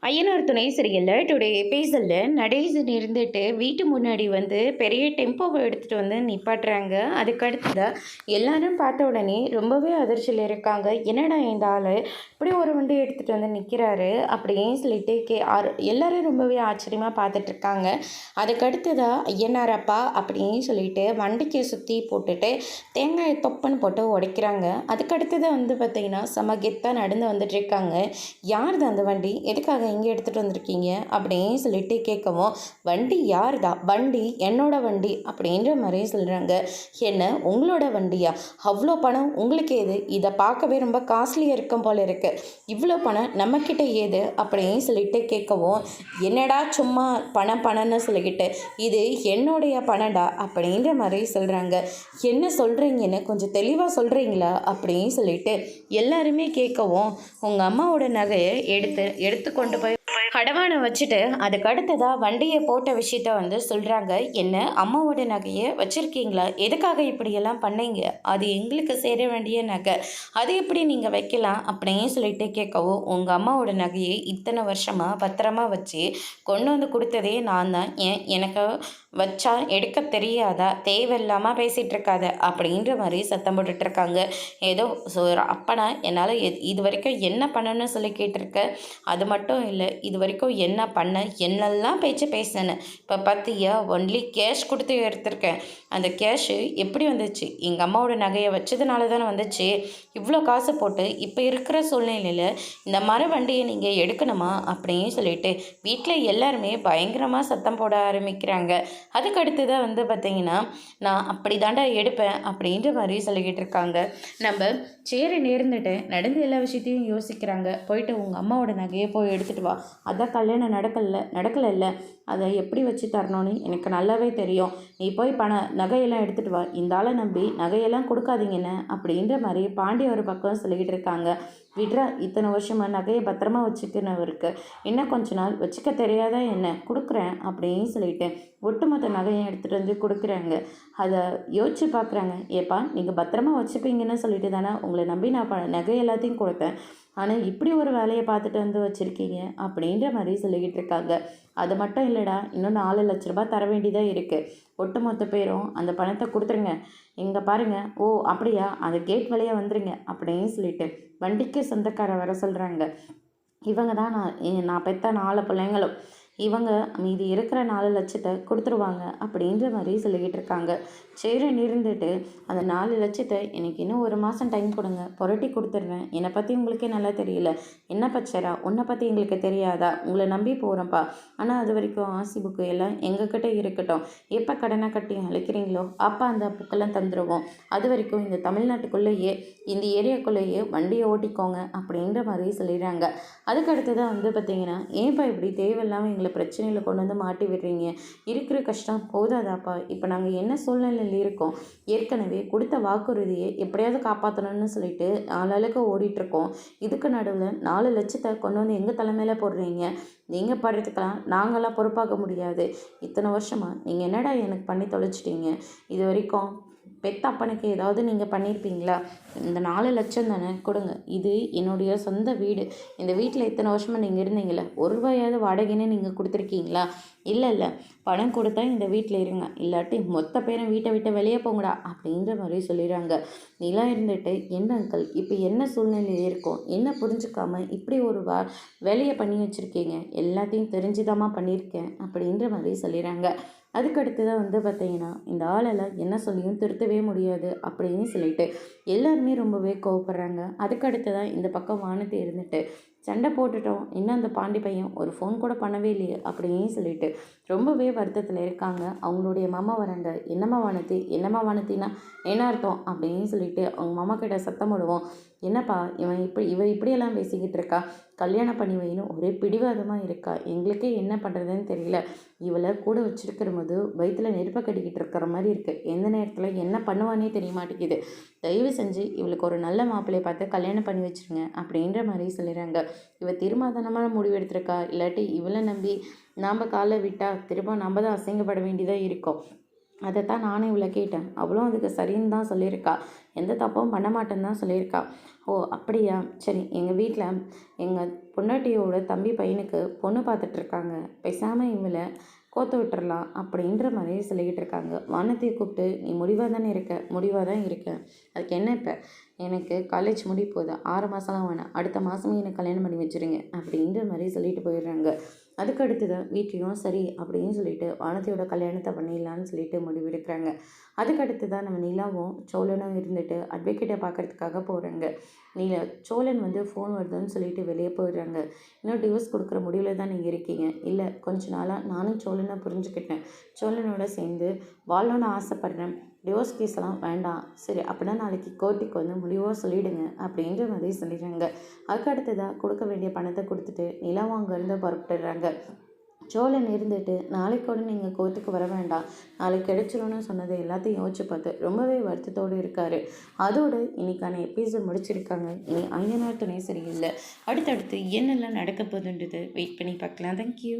ஐயனார் துணை சீரியலில் டுடே எபிசோடில் நடேசன் இருந்துட்டு வீட்டு முன்னாடி வந்து பெரிய டெம்போவை எடுத்துகிட்டு வந்து நிப்பாட்டுறாங்க. அதுக்கடுத்ததாக எல்லாரும் பார்த்த உடனே ரொம்பவே அதிர்ச்சியில் இருக்காங்க. என்னடா இந்த ஆள் இப்படி ஒரு வண்டி எடுத்துகிட்டு வந்து நிற்கிறாரு அப்படின்னு சொல்லிட்டு எல்லாரும் ரொம்பவே ஆச்சரியமாக பார்த்துட்ருக்காங்க. அதுக்கடுத்ததாக ஐயனார் அப்பா அப்படின்னு சொல்லிட்டு வண்டிக்கு சுற்றி போட்டுட்டு தேங்காய் தொப்பன்னு போட்டு உடைக்கிறாங்க. அதுக்கடுத்ததாக வந்து பார்த்திங்கன்னா செம நடந்து வந்துட்டுருக்காங்க. யார் தான் அந்த வண்டி, எதுக்காக இங்கே எடுத்துகிட்டு வந்திருக்கீங்க அப்படின்னு சொல்லிட்டு கேட்கவும், வண்டி யார்தா, வண்டி என்னோட வண்டி அப்படின்ற மாதிரி சொல்கிறாங்க. என்ன உங்களோட வண்டியா, அவ்வளோ பணம் உங்களுக்கு ஏது, இதை பார்க்கவே ரொம்ப காஸ்ட்லியாக இருக்கும் போல இருக்கு, இவ்வளோ பணம் நம்மக்கிட்ட ஏது அப்படின்னு சொல்லிட்டு கேட்கவும், என்னடா சும்மா பணம்னு சொல்லிக்கிட்டு, இது என்னுடைய பணம்டா அப்படின்ற மாதிரி சொல்கிறாங்க. என்ன சொல்கிறீங்கன்னு கொஞ்சம் தெளிவாக சொல்கிறீங்களா அப்படின்னு சொல்லிட்டு எல்லாருமே கேட்கவும், உங்கள் அம்மாவோட நகையை எடுத்து கொண்டு போய் கடவானை வச்சுட்டு அதுக்கு அடுத்ததாக வண்டியை போட்ட விஷயத்த வந்து சொல்கிறாங்க. என்ன அம்மாவோட நகையை வச்சுருக்கீங்களா, எதுக்காக இப்படியெல்லாம் பண்ணீங்க, அது எங்களுக்கு சேர வேண்டிய நகை, அது எப்படி நீங்கள் வைக்கலாம் அப்படின்னு சொல்லிட்டு கேட்கவும், உங்கள் அம்மாவோட நகையை இத்தனை வருஷமாக பத்திரமா வச்சு கொண்டு வந்து கொடுத்ததே நான் தான், எனக்கு வச்சா எடுக்க தெரியாதா, தேவையில்லாமல் பேசிகிட்டு இருக்காத அப்படின்ற மாதிரி சத்தம் போட்டுட்ருக்காங்க. ஏதோ அப்பனா என்னால் இது வரைக்கும் என்ன பண்ணணும்னு சொல்லி கேட்டிருக்க, அது மட்டும் இல்லை இது வரைக்கும் என்ன பண்ண, என்னெல்லாம் பேச்சு பேசினேன்னு இப்போ பார்த்தியா, ஒன்லி கேஷ் கொடுத்து எடுத்திருக்கேன், அந்த கேஷு எப்படி வந்துச்சு, எங்கள் அம்மாவோட நகையை வச்சதுனால தானே வந்துச்சு, இவ்வளோ காசு போட்டு இப்போ இருக்கிற சூழ்நிலையில் இந்த மர வண்டியை நீங்கள் எடுக்கணுமா அப்படின்னு சொல்லிட்டு வீட்டில் எல்லாருமே பயங்கரமாக சத்தம் போட ஆரம்பிக்கிறாங்க. அதுக்கு அடுத்ததாக வந்து பார்த்திங்கன்னா, நான் அப்படி தாண்டா எடுப்பேன் அப்படின்ற மாதிரி சொல்லிக்கிட்டு இருக்காங்க. நம்ம சேர நேர்ந்துட்டு நடந்து எல்லா விஷயத்தையும் யோசிக்கிறாங்க. போயிட்டு உங்கள் அம்மாவோட நகையை போய் எடுத்துகிட்டு வா, அதான் கல்யாணம் நடக்கலைல்ல, அதை எப்படி வச்சு தரணும்னு எனக்கு நல்லாவே தெரியும், நீ போய் நகையெல்லாம் எடுத்துகிட்டு வா, இந்த ஆளை நம்பி நகையெல்லாம் கொடுக்காதீங்கன்னு அப்படின்ற மாதிரி பாண்டி ஒரு பக்கம் சொல்லிக்கிட்டு இருக்காங்க. விட்ரா, இத்தனை வருஷமாக நகையை பத்திரமா வச்சுக்கினவருக்கு இன்னும் கொஞ்ச நாள் வச்சுக்க தெரியாதா என்ன, கொடுக்குறேன் அப்படின்னு சொல்லிட்டு ஒட்டுமொத்த நகையை எடுத்துகிட்டு வந்து கொடுக்குறாங்க. அதை யோசிச்சு பார்க்குறாங்க. ஏப்பா நீங்கள் பத்திரமா வச்சுப்பீங்கன்னு சொல்லிட்டு தானே உங்களை நம்பி நான் நகை எல்லாத்தையும் கொடுத்தேன், ஆனால் இப்படி ஒரு வேலையை பார்த்துட்டு வந்து வச்சுருக்கீங்க அப்படின்ற மாதிரி சொல்லிக்கிட்டு இருக்காங்க. அது மட்டும் இல்லைடா, இன்னும் 4 லட்ச ரூபாய் தர வேண்டியதாக இருக்குது, ஒட்டுமொத்த பேரும் அந்த பணத்தை கொடுத்துருங்க, இங்கே பாருங்கள், ஓ அப்படியா, அந்த கேட் வழியாக வந்துடுங்க அப்படின்னு சொல்லிட்டு வண்டிக்கு சொந்தக்கார வர சொல்கிறாங்க. இவங்க தான் நான் பெற்ற 4 பிள்ளைங்களும், இவங்க மீதி இருக்கிற 4 லட்சத்தை கொடுத்துருவாங்க அப்படின்ற மாதிரி சொல்லிக்கிட்டு இருக்காங்க. சரின்னு இருந்துட்டு அந்த 4 லட்சத்தை எனக்கு இன்னும் 1 மாதம் டைம் கொடுங்க, புரட்டி கொடுத்துட்றேன், என்னை பற்றி உங்களுக்கே நல்லா தெரியல, என்ன பச்சரா உன்னை பற்றி எங்களுக்கு தெரியாதா, உங்களை நம்பி போகிறேன்ப்பா, ஆனால் அது வரைக்கும் ஆசி புக்கு எல்லாம் எங்ககிட்ட இருக்கட்டும், எப்போ கடனை கட்டி அழைக்கிறீங்களோ அப்போ அந்த புக்கெல்லாம் தந்துடுவோம், அது வரைக்கும் இந்த தமிழ்நாட்டுக்குள்ளேயே இந்த ஏரியாக்குள்ளேயே வண்டியை ஓட்டிக்கோங்க அப்படின்ற மாதிரி சொல்லிடுறாங்க. அதுக்கு அடுத்ததான் வந்து பார்த்திங்கன்னா, ஏன்ப்பா இப்படி தேவையில்லாமல் எங்களை பிரச்சனையில் கொண்டு வந்து மாட்டி விடுறீங்க, இருக்கிற கஷ்டம் போதாதாப்பா, இப்போ நாங்கள் என்ன சூழ்நிலையில் இருக்கோம், ஏற்கனவே கொடுத்த வாக்குறுதியை எப்படியாவது காப்பாற்றணும்னு சொல்லிட்டு ஆளாளுக்கு ஓடிட்டுருக்கோம், இதுக்கு நடுவில் 4 லட்சத்தை கொண்டு வந்து எங்கள் தலைமையில் போடுறீங்க, நீங்கள் படுறதுக்கெல்லாம் நாங்களாம் பொறுப்பாக முடியாது, இத்தனை வருஷமாக நீங்கள் என்னடா எனக்கு பண்ணி தொலைச்சிட்டீங்க, இது வரைக்கும் பெத்த அப்பனுக்கு ஏதாவது நீங்கள் பண்ணியிருப்பீங்களா, இந்த 4 லட்சம் தானே கொடுங்க, இது என்னுடைய சொந்த வீடு, இந்த வீட்டில் இத்தனை வருஷமாக நீங்கள் இருந்தீங்களா, 1 ரூபாயாவது வாடகைன்னு நீங்கள் கொடுத்துருக்கீங்களா, இல்லை பணம் கொடுத்தா இந்த வீட்டில் இருங்க, இல்லாட்டி மொத்த பேரும் வீட்டை விட்டு வெளியே போங்கடா அப்படின்ற மாதிரி சொல்லிடுறாங்க. நிலா இருந்துட்டு, என்ன அங்கிள் இப்போ என்ன சூழ்நிலையில் இருக்கும், என்ன புரிஞ்சுக்காமல் இப்படி ஒரு வேலையை பண்ணி வச்சுருக்கீங்க, எல்லாத்தையும் தெரிஞ்சுதாம்மா பண்ணியிருக்கேன் அப்படின்ற மாதிரி சொல்லிடுறாங்க. அதுக்கடுத்து தான் வந்து பார்த்திங்கன்னா, இந்த ஆளெல்லாம் என்ன சொல்லியும் திருத்தவே முடியாது அப்படின்னு சொல்லிட்டு எல்லாருமே ரொம்பவே கோவப்படுறாங்க. அதுக்கடுத்து தான் இந்த பக்கம் வானத்தை இருந்துட்டு, சண்டை போட்டுட்டோம், இன்னும் அந்த பாண்டி பையன் ஒரு ஃபோன் கூட பண்ணவே இல்லையே அப்படின்னு சொல்லிட்டு ரொம்பவே வருத்தத்தில் இருக்காங்க. அவங்களுடைய மாமா வராங்க. என்னம்மா வானத்தினா என்ன அர்த்தம் அப்படின்னு சொல்லிட்டு அவங்க மாமா கிட்ட சத்தம் போடுவோம். என்னப்பா இவ இப்படியெல்லாம் பேசிக்கிட்டு இருக்கா, கல்யாணம் பண்ணி வைன்னு ஒரே பிடிவாதமாக இருக்கா, எங்களுக்கே என்ன பண்ணுறதுன்னு தெரியல, இவளை கூட வச்சுருக்கிற போது வயிற்றில் நெருப்பை கட்டிக்கிட்டு இருக்கிற மாதிரி இருக்குது, எந்த நேரத்தில் என்ன பண்ணுவானே தெரிய மாட்டேங்குது, தயவு செஞ்சு இவளுக்கு ஒரு நல்ல மாப்பிள்ளையை பார்த்து கல்யாணம் பண்ணி வச்சுருங்க அப்படின்ற மாதிரி சொல்லிடுறாங்க. இவள் தீர்மானமான முடிவு எடுத்திருக்கா, இல்லாட்டி இவளை நம்பி நாம் காலை விட்டால் திரும்ப நம்ம தான் அசிங்கப்பட வேண்டியதாக இருக்கும், அதைத்தான் நானும் இவ்வளோ கேட்டேன். அவளும் அதுக்கு சரின்னு தான் சொல்லியிருக்கா. எந்த தப்பும் பண்ண மாட்டேன்னு தான் சொல்லியிருக்கா. ஓ அப்படியா? சரி, எங்கள் வீட்டில் எங்கள் பொண்டாட்டியோட தம்பி பையனுக்கு பொண்ணு பார்த்துட்ருக்காங்க. பேசாமல் இவளை கோத்து விட்டுறலாம் அப்படின்ற மாதிரியே சொல்லிக்கிட்டு இருக்காங்க. வானத்தையை கூப்பிட்டு, நீ முடிவாக தானே இருக்க? முடிவாக தான் இருக்கேன். அதுக்கு என்ன இப்போ? எனக்கு காலேஜ் முடிய போகுது. 6 மாதம்லாம் வேணாம். அடுத்த மாதமே எனக்கு கல்யாணம் பண்ணி வச்சுருங்க அப்படின்ற மாதிரி சொல்லிட்டு போயிடுறாங்க. அதுக்கு அடுத்து தான் வீட்லேயும் சரி அப்படின்னு சொல்லிட்டு வானதியோட கல்யாணத்தை பண்ணிடலான்னு சொல்லிட்டு முடிவெடுக்கிறாங்க. அதுக்கு அடுத்து தான் நம்ம நிலாவும் சோழனும் இருந்துட்டு அட்வொகேட்டை பார்க்கறதுக்காக போகிறாங்க. சோழன் வந்து ஃபோன் வருதுன்னு சொல்லிட்டு வெளியே போயிடுறாங்க. இன்னும் டிவோர்ஸ் கொடுக்குற முடிவில் தான் நீங்கள் இருக்கீங்க. இல்லை, கொஞ்ச நாளாக நானும் சோழனை புரிஞ்சுக்கிட்டேன். சோழனோட சேர்ந்து வாழணும்னு ஆசைப்பட்றேன். டிவோர்ஸ் கேஸ்லாம் வேண்டாம். சரி, அப்படின்னா நாளைக்கு கோர்ட்டுக்கு வந்து முடிவாக சொல்லிவிடுங்க அப்படின்ற மாதிரி சொல்லிடுறாங்க. அதுக்கு அடுத்ததாக கொடுக்க வேண்டிய பணத்தை கொடுத்துட்டு நிலாவும் அங்கேருந்து புறப்பட்டுடுறாங்க. சோழன் இருந்துட்டு, நாளைக்கு கூட நீங்கள் கோர்ட்டுக்கு வர வேண்டாம், நாளைக்கு கிடைச்சிரும்னு சொன்னது எல்லாத்தையும் யோசிச்சு பார்த்து ரொம்பவே வருத்தத்தோடு இருக்கார். அதோடு இன்னைக்கான எபிசோட் முடிச்சிருக்காங்க. இனி ஐயனார் துணை சரியில்லை. அடுத்தடுத்து என்னெல்லாம் நடக்க போகுதுன்றது வெயிட் பண்ணி பார்க்கலாம். தேங்க்யூ.